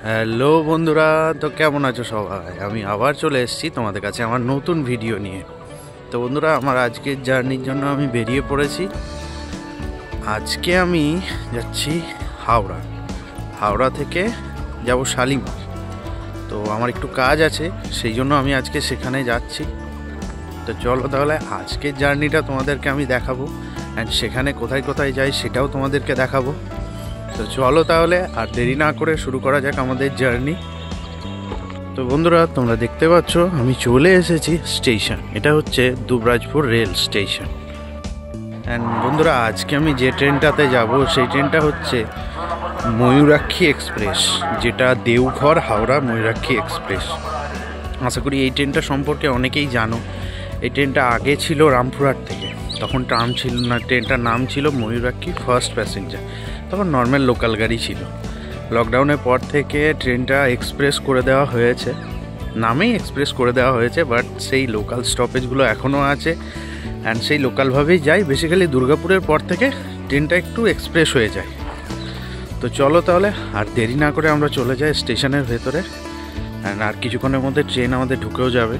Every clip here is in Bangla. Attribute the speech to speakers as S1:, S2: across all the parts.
S1: হ্যালো বন্ধুরা, তো কেমন আছো সবাই? আমি আবার চলে এসেছি তোমাদের কাছে আমার নতুন ভিডিও নিয়ে। তো বন্ধুরা, আমার আজকের জার্নির জন্য আমি বেরিয়ে পড়েছি। আজকে আমি যাচ্ছি হাওড়া থেকে যাব শালিমার। তো আমার একটু কাজ আছে, সেই জন্য আমি আজকে সেখানে যাচ্ছি। তো চলো তাহলে আজকের জার্নিটা তোমাদেরকে আমি দেখাবো, অ্যান্ড সেখানে কোথায় কোথায় যাই সেটাও তোমাদেরকে দেখাবো। তো চলো তাহলে আর দেরি না করে শুরু করা যাক আমাদের জার্নি। তো বন্ধুরা, তোমরা দেখতে পাচ্ছ আমি চলে এসেছি স্টেশন। এটা হচ্ছে দুবরাজপুর রেল স্টেশন। অ্যান্ড বন্ধুরা, আজকে আমি যে ট্রেনটাতে যাব সেই ট্রেনটা হচ্ছে ময়ূরাক্ষী এক্সপ্রেস, যেটা দেওঘর হাওড়া ময়ূরাক্ষী এক্সপ্রেস। আশা করি এই ট্রেনটা সম্পর্কে অনেকেই জানো। এই ট্রেনটা আগে ছিল রামপুরহাট থেকে, তখন ট্রাম ছিল না, ট্রেনটার নাম ছিল ময়ূরাক্ষী ফার্স্ট প্যাসেঞ্জার। তখন নর্মাল লোকাল গাড়ি ছিল। লকডাউনের পর থেকে ট্রেনটা এক্সপ্রেস করে দেওয়া হয়েছে, নামেই এক্সপ্রেস করে দেওয়া হয়েছে, বাট সেই লোকাল স্টপেজগুলো এখনও আছে। অ্যান্ড সেই লোকালভাবেই যাই। বেসিক্যালি দুর্গাপুরের পর থেকে ট্রেনটা একটু এক্সপ্রেস হয়ে যায়। তো চলো তাহলে আর দেরি না করে আমরা চলে যাই স্টেশনের ভেতরে। অ্যান্ড আর কিছুক্ষণের মধ্যে ট্রেন আমাদের ঢুকেও যাবে।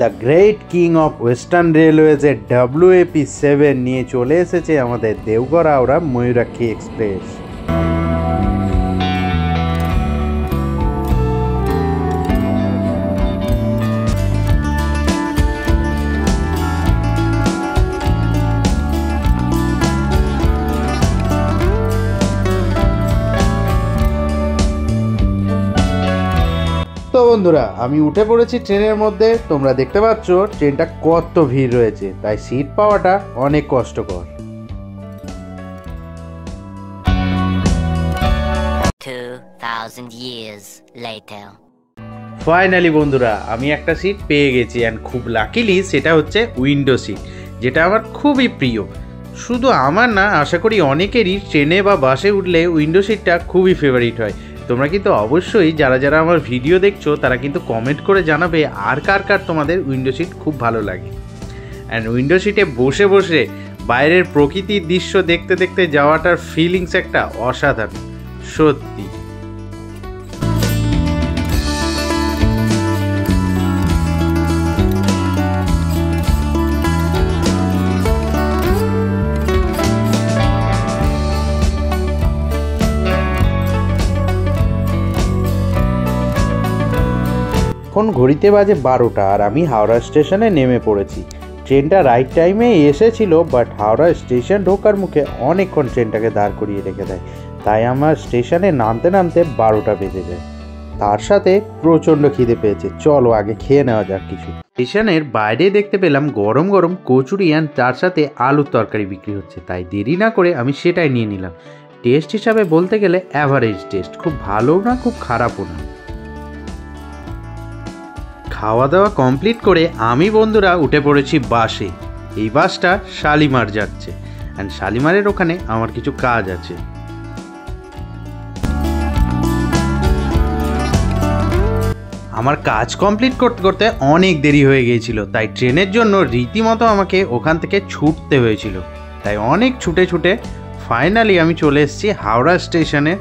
S1: The great king of western রেলওয়েজের WAP7 নিয়ে চলে এসেছে আমাদের দেওঘর হাওড়া ময়ূরাক্ষী এক্সপ্রেস। তো বন্ধুরা, আমি উঠে পড়েছি ট্রেনের মধ্যে। তোমরা দেখতে পাচ্ছ ট্রেনটা কত ভিড় রয়েছে, তাই সিট পাওয়াটা অনেক কষ্টকর।
S2: 2000 years later.
S1: ফাইনালি বন্ধুরা, আমি একটা সিট পেয়ে গেছি, অ্যান্ড খুব লাকিলি সেটা হচ্ছে উইন্ডো সিট, যেটা আমার খুবই প্রিয়। শুধু আমার না, আশা করি অনেকেরই ট্রেনে বা বাসে উঠলে উইন্ডো সিটটা খুবই ফেভারিট হয়। তোমরা কিন্তু অবশ্যই যারা যারা আমার ভিডিও দেখছো তারা কিন্তু কমেন্ট করে জানাবে আর কার কার তোমাদের উইন্ডো সিট খুব ভালো লাগে। অ্যান্ড উইন্ডো সিটে বসে বসে বাইরের প্রকৃতির দৃশ্য দেখতে দেখতে যাওয়াটার ফিলিংস একটা অসাধারণ, সত্যি। এখন ঘড়িতে বাজে 12টা, আর আমি হাওড়া স্টেশনে নেমে পড়েছি। ট্রেনটা রাইট টাইমে এসেছিল, বাট হাওড়া স্টেশন ঢোকার মুখে অনেকক্ষণ ট্রেনটাকে দাঁড় করিয়ে রেখে দেয়। তাই আমার স্টেশনে নামতে নামতে 12টা বেজে যায়। তার সাথে প্রচণ্ড খিদে পেয়েছে। চলো আগে খেয়ে নেওয়া যাক কিছু। স্টেশনের বাইরে দেখতে পেলাম গরম গরম কচুরি, আর তার সাথে আলুর তরকারি বিক্রি হচ্ছে। তাই দেরি না করে আমি সেটাই নিয়ে নিলাম। টেস্ট হিসাবে বলতে গেলে অ্যাভারেজ টেস্ট, খুব ভালো না খুব খারাপও না। খাওয়া দাওয়া কমপ্লিট করে আমি বন্ধুরা উঠে পড়েছি বাসে। এই বাসটা শালিমার যাচ্ছে, অ্যান্ড শালিমারের ওখানে আমার কিছু কাজ আছে। আমার কাজ কমপ্লিট করতে করতে অনেক দেরি হয়ে গিয়েছিল, তাই ট্রেনের জন্য রীতিমতো আমাকে ওখান থেকে ছুটতে হয়েছিল। তাই অনেক ছুটে ছুটে ফাইনালি আমি চলে এসেছি হাওড়া স্টেশনে।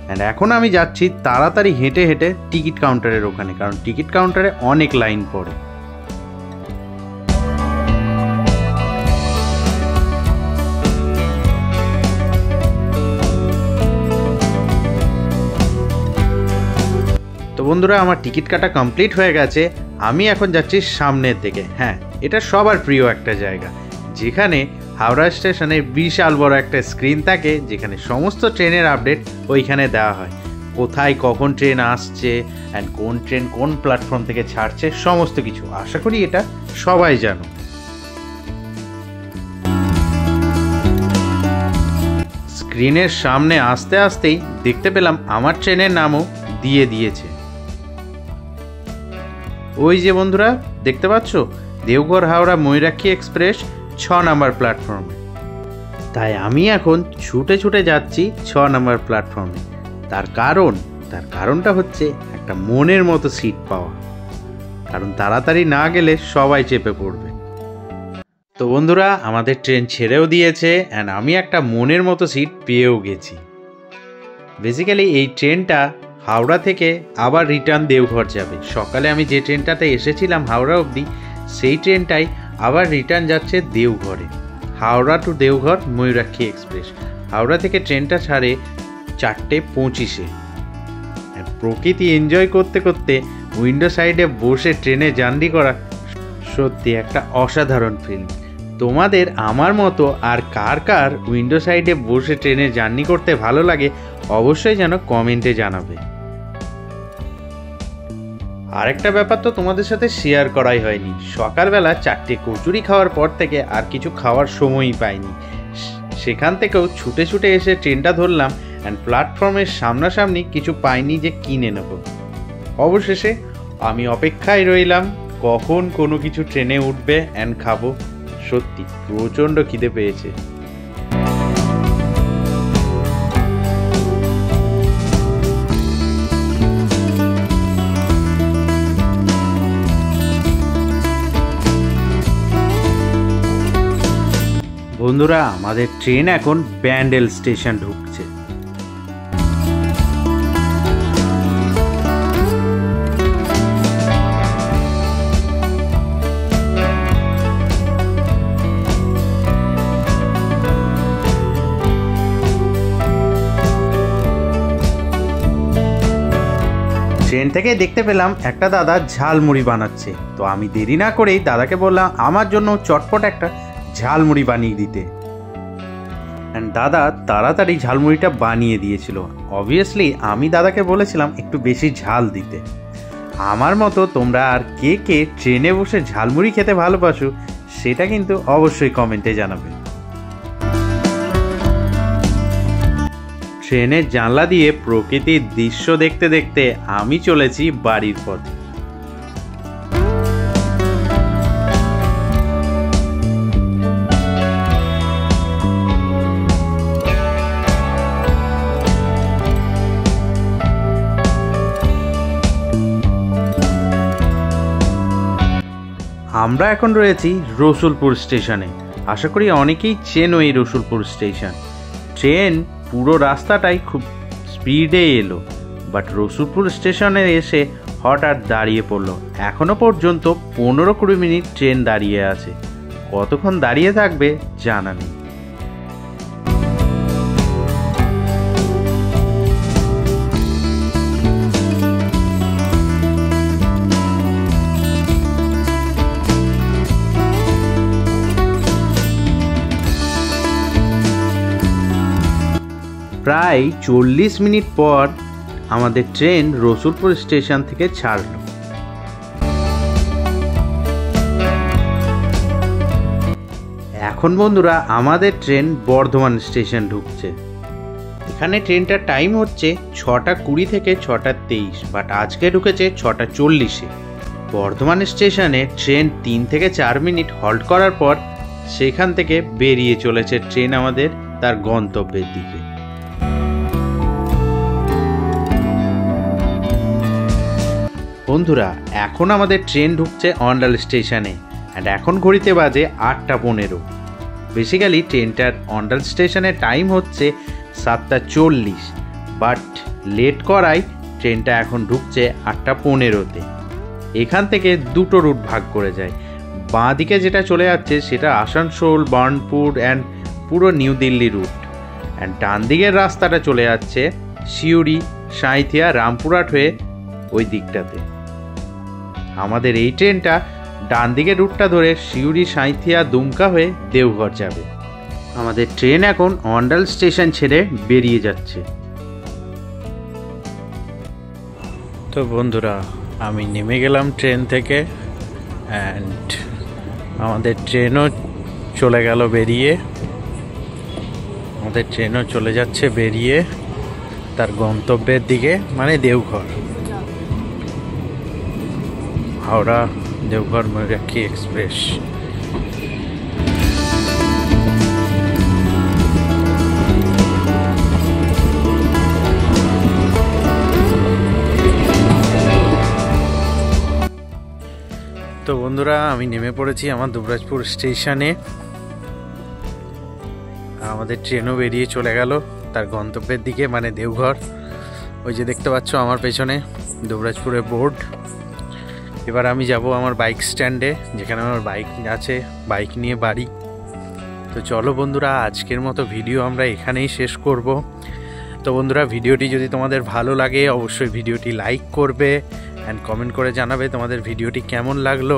S1: অ্যান্ড এখন আমি যাচ্ছি তাড়াতাড়ি হেঁটে হেঁটে টিকিট কাউন্টারের ওখানে, কারণ টিকিট কাউন্টারে অনেক লাইন পড়ে। তো বন্ধুরা, আমার টিকিট কাটা কমপ্লিট হয়ে গেছে। আমি এখন যাচ্ছি সামনের দিকে। হ্যাঁ, এটা সবার প্রিয় একটা জায়গা, যেখানে হাওড়া স্টেশনে বিশাল বড় একটা স্ক্রিন থাকে, যেখানে সমস্ত ট্রেনের আপডেট ওইখানে দেওয়া হয়। কোথায় কখন ট্রেন আসছে, অ্যান্ড কোন ট্রেন কোন প্ল্যাটফর্ম থেকে ছাড়ছে, সমস্ত কিছু। আশা করি এটা সবাই জানো। স্ক্রিনের সামনে আসতে আসতেই দেখতে পেলাম আমার ট্রেনের নামও দিয়ে দিয়েছে। ওই যে বন্ধুরা দেখতে পাচ্ছ, দেওঘর হাওড়া ময়ূরাক্ষী এক্সপ্রেস 6 নম্বর প্ল্যাটফর্মে। তাই আমি এখন ছুটে ছুটে যাচ্ছি 6 নম্বর প্ল্যাটফর্মে। তার কারণটা হচ্ছে একটা মনের মতো সিট পাওয়া, কারণ তাড়াতাড়ি না গেলে সবাই চেপে পড়বে। তো বন্ধুরা, আমাদের ট্রেন ছেড়েও দিয়েছে অ্যান্ড আমি একটা মনের মতো সিট পেয়েও গেছি। বেসিক্যালি এই ট্রেনটা হাওড়া থেকে আবার রিটার্ন দেওঘর যাবে। সকালে আমি যে ট্রেনটাতে এসেছিলাম হাওড়া অবধি, সেই ট্রেনটাই আবার রিটার্ন যাচ্ছে দেওঘরে। Howrah to Deoghar Mayurakshi express. হাওড়া থেকে ট্রেনটা ছাড়ে 4:25-এ। প্রকৃতি এনজয় করতে করতে উইন্ডো সাইডে বসে ট্রেনে জার্নি করা সত্যি একটা অসাধারণ ফিল্ম। তোমাদের আমার মতো আর কার কার উইন্ডো সাইডে বসে ট্রেনে জার্নি করতে ভালো লাগে অবশ্যই যেন কমেন্টে জানাবে। আরেকটা ব্যাপার তো তোমাদের সাথে শেয়ার করাই হয়নি, সকালবেলা 4টে কচুরি খাওয়ার পর থেকে আর কিছু খাওয়ার সময়ই পাইনি। সেখান থেকেও ছুটে ছুটে এসে ট্রেনটা ধরলাম অ্যান্ড প্ল্যাটফর্মের সামনাসামনি কিছু পাইনি যে কিনে নেব। অবশেষে আমি অপেক্ষায় রইলাম কখন কোনো কিছু ট্রেনে উঠবে অ্যান্ড খাবো। সত্যি প্রচণ্ড খিদে পেয়েছে। বন্ধুরা, আমাদের ট্রেন এখন ব্যান্ডেল স্টেশন ঢুকছে। ট্রেন থেকে দেখতে পেলাম একটা দাদা ঝালমুড়ি বানাচ্ছে। তো আমি দেরি না করেই দাদাকে বললাম আমার জন্য চটপট একটা ঝালমুড়ি বানিয়ে দিতে। অ্যান্ড দাদা তাড়াতাড়ি ঝালমুড়িটা বানিয়ে দিয়েছিল। অবভিয়াসলি আমি দাদাকে বলেছিলাম একটু বেশি ঝাল দিতে। আমার মতো তোমরা আর কে কে ট্রেনে বসে ঝালমুড়ি খেতে ভালোবাসো সেটা কিন্তু অবশ্যই কমেন্টে জানাবে। ট্রেনের জানলা দিয়ে প্রকৃতির দৃশ্য দেখতে দেখতে আমি চলেছি বাড়ির পথে। আমরা এখন রয়েছি রসুলপুর স্টেশনে। আশা করি অনেকেই চেনো এই রসুলপুর স্টেশন। ট্রেন পুরো রাস্তাটাই খুব স্পিডে এলো, বাট রসুলপুর স্টেশনে এসে হঠাৎ দাঁড়িয়ে পড়লো। এখনো পর্যন্ত 15-20 মিনিট ট্রেন দাঁড়িয়ে আছে। কতক্ষণ দাঁড়িয়ে থাকবে জানা নেই। প্রায় 40 মিনিট পর আমাদের ট্রেন রসুলপুর স্টেশন থেকে ছাড়ল। এখন বন্ধুরা আমাদের ট্রেন বর্ধমান স্টেশন ঢুকছে। এখানে ট্রেনটার টাইম হচ্ছে 6:20 থেকে 6:23, বাট আজকে ঢুকেছে 6:40-এ। বর্ধমান স্টেশনে ট্রেন 3 থেকে 4 মিনিট হল্ট করার পর সেখান থেকে বেরিয়ে চলেছে ট্রেন আমাদের তার গন্তব্যের দিকে। বন্ধুরা, এখন আমাদের ট্রেন ঢুকছে অন্ডাল স্টেশনে অ্যান্ড এখন ঘড়িতে বাজে 8:15। বেসিক্যালি ট্রেনটার অন্ডাল স্টেশনের টাইম হচ্ছে 7:40, বাট লেট করায় ট্রেনটা এখন ঢুকছে 8:15-তে। এখান থেকে দুটো রুট ভাগ করে যায়। বাঁ দিকে যেটা চলে যাচ্ছে সেটা আসানসোল, বার্নপুর অ্যান্ড পুরো নিউ দিল্লি রুট, অ্যান্ড ডান দিকের রাস্তাটা চলে যাচ্ছে সিউড়ি, সাঁইথিয়া, রামপুরহাট হয়ে ওই দিকটাতে। আমাদের এই ট্রেনটা ডান দিকের রুটটা ধরে সিউড়ি, সাঁইথিয়া, দুমকা হয়ে দেওঘর যাবে। আমাদের ট্রেন এখন অন্ডাল স্টেশন ছেড়ে বেরিয়ে যাচ্ছে। তো বন্ধুরা, আমি নেমে গেলাম ট্রেন থেকে অ্যান্ড আমাদের ট্রেনও চলে গেল বেরিয়ে। আমাদের ট্রেনও চলে যাচ্ছে বেরিয়ে তার গন্তব্যের দিকে, মানে দেওঘর। হাওড়া দেওঘর ময়ূরাক্ষী এক্সপ্রেস। বন্ধুরা আমি নেমে পড়েছি আমার দুবরাজপুর স্টেশনে। আমাদের ট্রেনও বেরিয়ে চলে গেল তার গন্তব্যের দিকে, মানে দেওঘর। ওই যে দেখতে পাচ্ছ আমার পেছনে দুবরাজপুরের বোর্ড। এবার আমি যাব আমার বাইক স্ট্যান্ডে, যেখানে আমার বাইক আছে, বাইক নিয়ে বাড়ি। তো চলো বন্ধুরা, আজকের মতো ভিডিও আমরা এখানেই শেষ করব। তো বন্ধুরা, ভিডিওটি যদি তোমাদের ভালো লাগে অবশ্যই ভিডিওটি লাইক করবে অ্যান্ড কমেন্ট করে জানাবে তোমাদের ভিডিওটি কেমন লাগলো।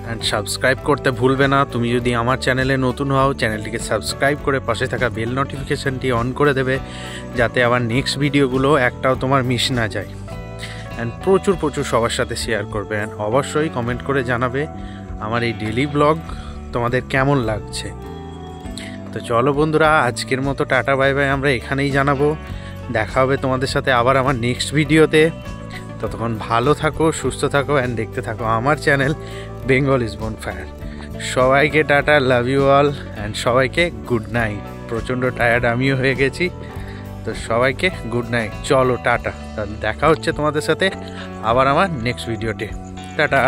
S1: অ্যান্ড সাবস্ক্রাইব করতে ভুলবে না। তুমি যদি আমার চ্যানেলে নতুন হও, চ্যানেলটিকে সাবস্ক্রাইব করে পাশে থাকা বেল নোটিফিকেশানটি অন করে দেবে, যাতে আবার নেক্সট ভিডিওগুলো একটাও তোমার মিস না যায়। অ্যান্ড প্রচুর সবার সাথে শেয়ার করবে। অ্যান্ড অবশ্যই কমেন্ট করে জানাবে আমার এই ডেলি ব্লগ তোমাদের কেমন লাগছে। তো চলো বন্ধুরা, আজকের মতো টাটা বাই বাই আমরা এখানেই জানাবো। দেখা হবে তোমাদের সাথে আবার আমার নেক্সট ভিডিওতে। ততক্ষণ ভালো থাকো, সুস্থ থাকো অ্যান্ড দেখতে থাকো আমার চ্যানেল বেঙ্গল ইজ বনফায়ার। সবাইকে টাটা, লাভ ইউ অল অ্যান্ড সবাইকে গুড নাইট। প্রচণ্ড টায়ার্ড আমিও হয়ে গেছি, তো সবাইকে গুড নাইট। চলো টাটা, তাহলে দেখা হচ্ছে তোমাদের সাথে আবার আমার নেক্সট ভিডিওতে। টাটা।